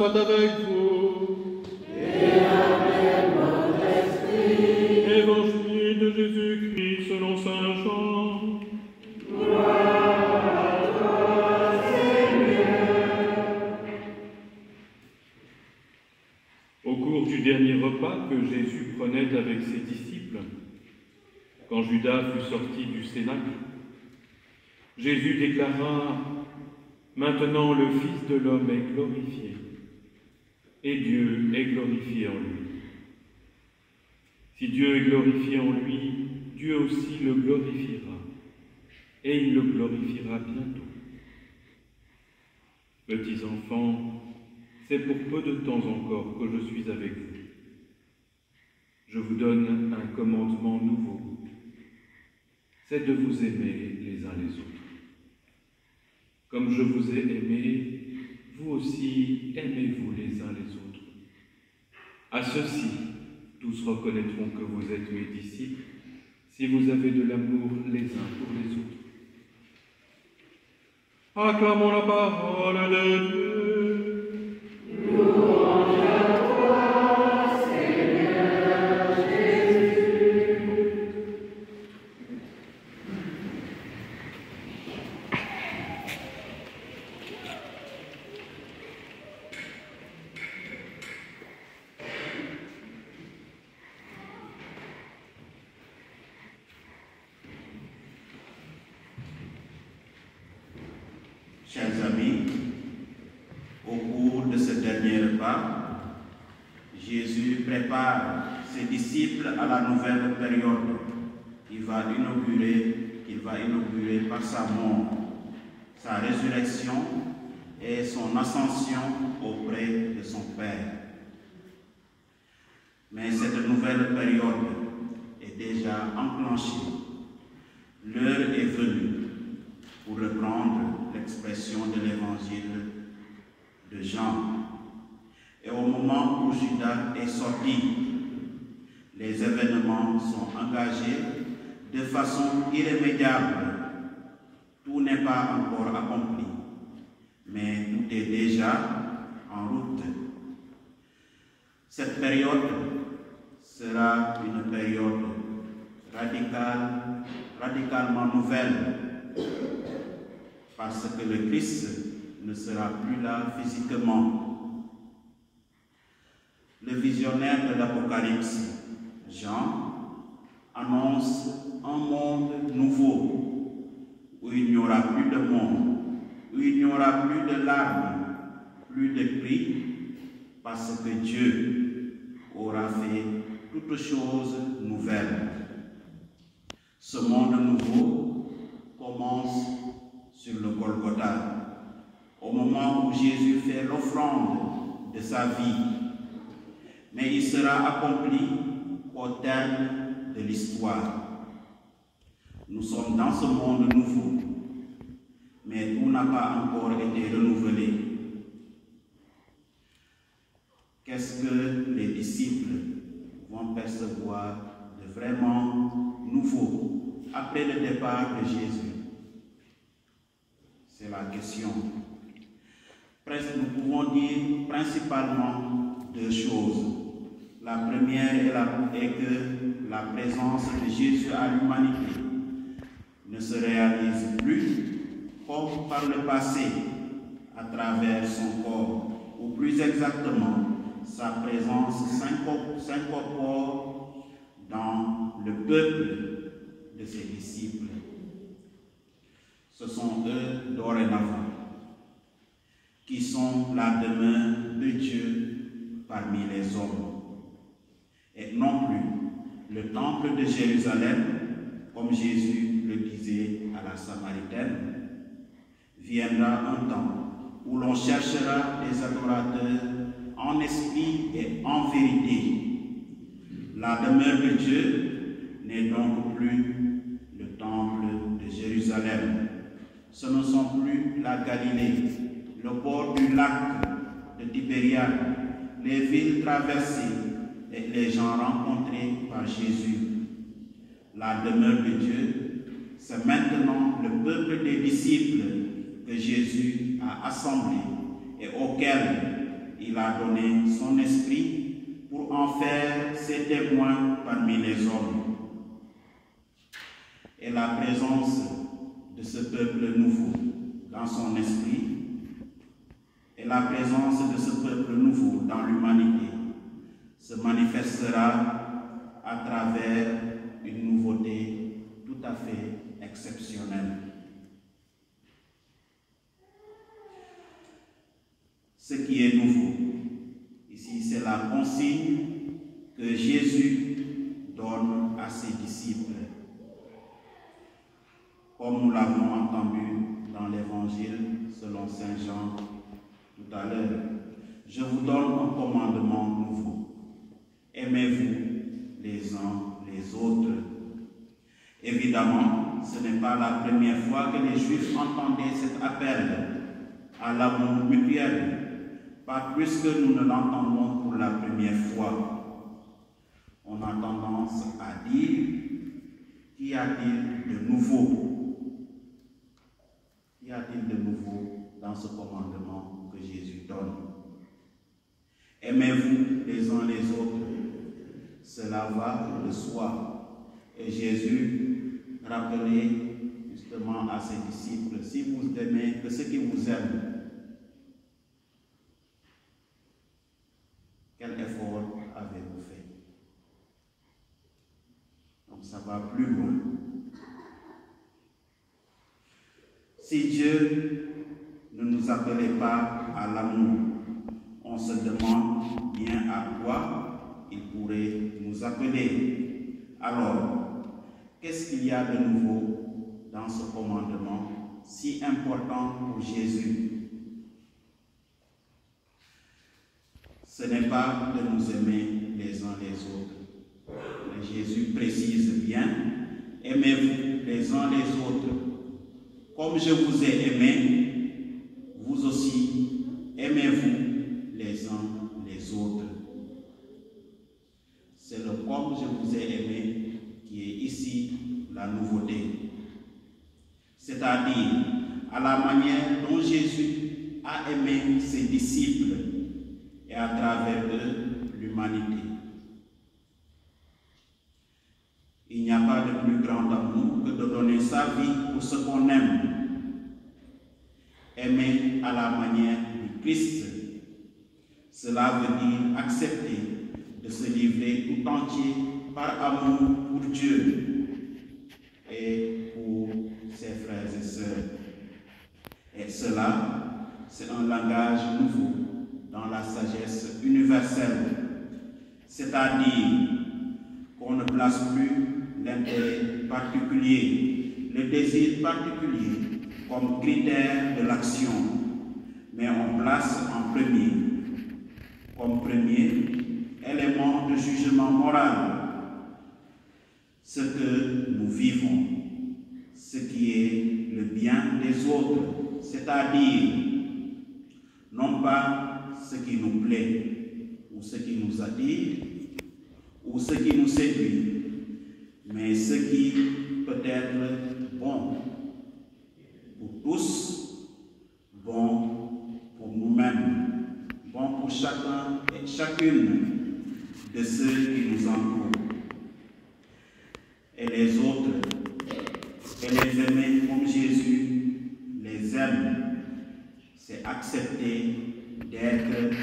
soit avec vous. Et avec votre esprit. Évangile de Jésus-Christ selon saint Jean. Gloire à toi, Seigneur. Au cours du dernier repas que Jésus prenait avec ses disciples, quand Judas fut sorti du cénacle, Jésus déclara: « Maintenant le Fils de l'homme est glorifié, et Dieu est glorifié en lui. Si Dieu est glorifié en lui, Dieu aussi le glorifiera, et il le glorifiera bientôt. Petits enfants, c'est pour peu de temps encore que je suis avec vous. Je vous donne un commandement nouveau, c'est de vous aimer les uns les autres. Comme je vous ai aimé, vous aussi aimez-vous les uns les autres. À ceci, tous reconnaîtront que vous êtes mes disciples, si vous avez de l'amour les uns pour les autres. Acclamons la parole de Dieu. Louange à toi, Seigneur Jésus. Chers amis, au cours de ce dernier repas, Jésus prépare ses disciples à la nouvelle période qu'il va inaugurer par sa mort, sa résurrection et son ascension auprès de son Père. Mais cette nouvelle période est déjà enclenchée. L'heure est venue, pour reprendre l'expression de l'évangile de Jean. Et au moment où Judas est sorti, les événements sont engagés de façon irrémédiable. Tout n'est pas encore accompli, mais tout est déjà en route. Cette période sera une période radicalement nouvelle, parce que le Christ ne sera plus là physiquement. Le visionnaire de l'Apocalypse, Jean, annonce un monde nouveau, où il n'y aura plus de monde, où il n'y aura plus de larmes, plus de cris, parce que Dieu aura fait toutes choses nouvelles. Ce monde nouveau commence sur le Golgotha, au moment où Jésus fait l'offrande de sa vie. Mais il sera accompli au terme de l'histoire. Nous sommes dans ce monde nouveau, mais tout n'a pas encore été renouvelé. Qu'est-ce que les disciples vont percevoir de vraiment nouveau après le départ de Jésus? C'est la question. Presque, nous pouvons dire principalement deux choses. La première est que la présence de Jésus à l'humanité ne se réalise plus comme par le passé, à travers son corps, ou plus exactement, sa présence s'incorpore dans le peuple de ses disciples. Ce sont eux, dorénavant, qui sont la demeure de Dieu parmi les hommes. Et non plus le temple de Jérusalem, comme Jésus le disait à la Samaritaine. Viendra un temps où l'on cherchera les adorateurs en esprit et en vérité. La demeure de Dieu n'est donc plus le temple de Jérusalem. Ce ne sont plus la Galilée, le bord du lac de Tibériade, les villes traversées et les gens rencontrés par Jésus. La demeure de Dieu, c'est maintenant le peuple des disciples que Jésus a assemblé et auquel il il a donné son esprit pour en faire ses témoins parmi les hommes. Et la présence de ce peuple nouveau dans son esprit et la présence de ce peuple nouveau dans l'humanité se manifestera à travers une nouveauté tout à fait exceptionnelle. Ce qui est nouveau, ici, c'est la consigne que Jésus donne à ses disciples. Comme nous l'avons entendu dans l'Évangile selon Saint Jean tout à l'heure, je vous donne un commandement nouveau. Aimez-vous les uns les autres. Évidemment, ce n'est pas la première fois que les Juifs entendaient cet appel à l'amour mutuel, pas plus que nous ne l'entendons pour la première fois. On a tendance à dire, qu'y a-t-il de nouveau? Qu'y a-t-il de nouveau dans ce commandement que Jésus donne? Aimez-vous les uns les autres. Cela va de soi. Et Jésus rappelait justement à ses disciples, si vous aimez que ceux qui vous aiment, quel effort avez-vous fait? Donc ça va plus loin. Si Dieu ne nous appelait pas à l'amour, on se demande bien à quoi il pourrait nous appeler. Alors, qu'est-ce qu'il y a de nouveau dans ce commandement si important pour Jésus? Ce n'est pas de nous aimer les uns les autres. Mais Jésus précise bien, aimez-vous les uns les autres. Comme je vous ai aimé, vous aussi, aimez-vous les uns les autres. C'est le comme je vous ai aimé qui est ici la nouveauté. C'est-à-dire à la manière dont Jésus a aimé ses disciples et à travers eux l'humanité. Il n'y a pas de plus grand amour que de donner sa vie pour ce qu'on aime. Aimer à la manière du Christ, cela veut dire accepter de se livrer tout entier par amour pour Dieu et pour ses frères et sœurs. Et cela, c'est un langage nouveau dans la sagesse universelle, c'est-à-dire qu'on ne place plus l'intérêt particulier, le désir particulier comme critère de l'action, mais on place en premier, comme premier élément de jugement moral, ce que nous vivons, ce qui est le bien des autres, c'est-à-dire non pas ce qui nous plaît, ou ce qui nous attire, ou ce qui nous séduit, mais ce qui peut être bon pour tous, bon pour nous-mêmes, bon pour chacun et chacune de ceux qui nous entourent. Et les autres, et les aimer comme Jésus les aime, c'est accepter d'être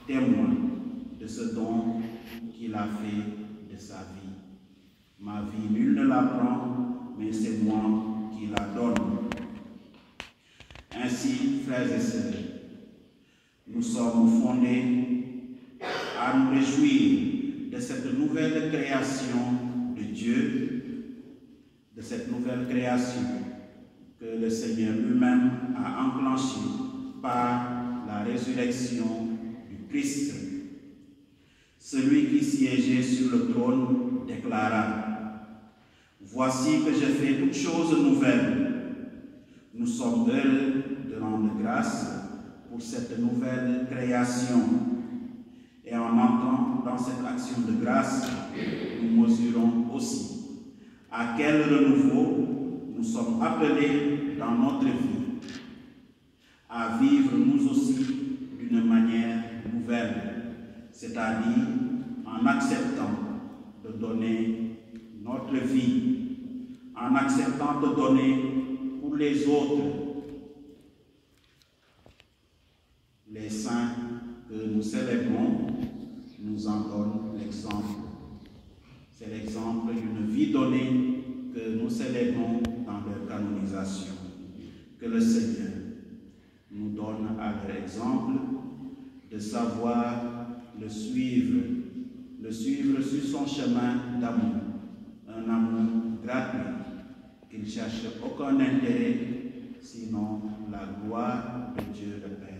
témoin de ce don qu'il a fait de sa vie. Ma vie, nul ne la prend, mais c'est moi qui la donne. Ainsi, frères et sœurs, nous sommes fondés à nous réjouir de cette nouvelle création de Dieu, de cette nouvelle création que le Seigneur lui-même a enclenchée par la résurrection du Christ. Celui qui siégeait sur le trône déclara: voici que je fais toutes choses nouvelles. Nous sommes heureux de rendre grâce pour cette nouvelle création. Et en entrant dans cette action de grâce, nous mesurons aussi à quel renouveau nous sommes appelés dans notre vie, à vivre nous aussi d'une manière nouvelle. c'est-à-dire en acceptant de donner notre vie, en acceptant de donner pour les autres. Les saints que nous célébrons nous en donnent l'exemple. C'est l'exemple d'une vie donnée que nous célébrons dans leur canonisation. Que le Seigneur nous donne à leur exemple de savoir le suivre sur son chemin d'amour, un amour gratuit, qui ne cherche aucun intérêt, sinon la gloire de Dieu le Père.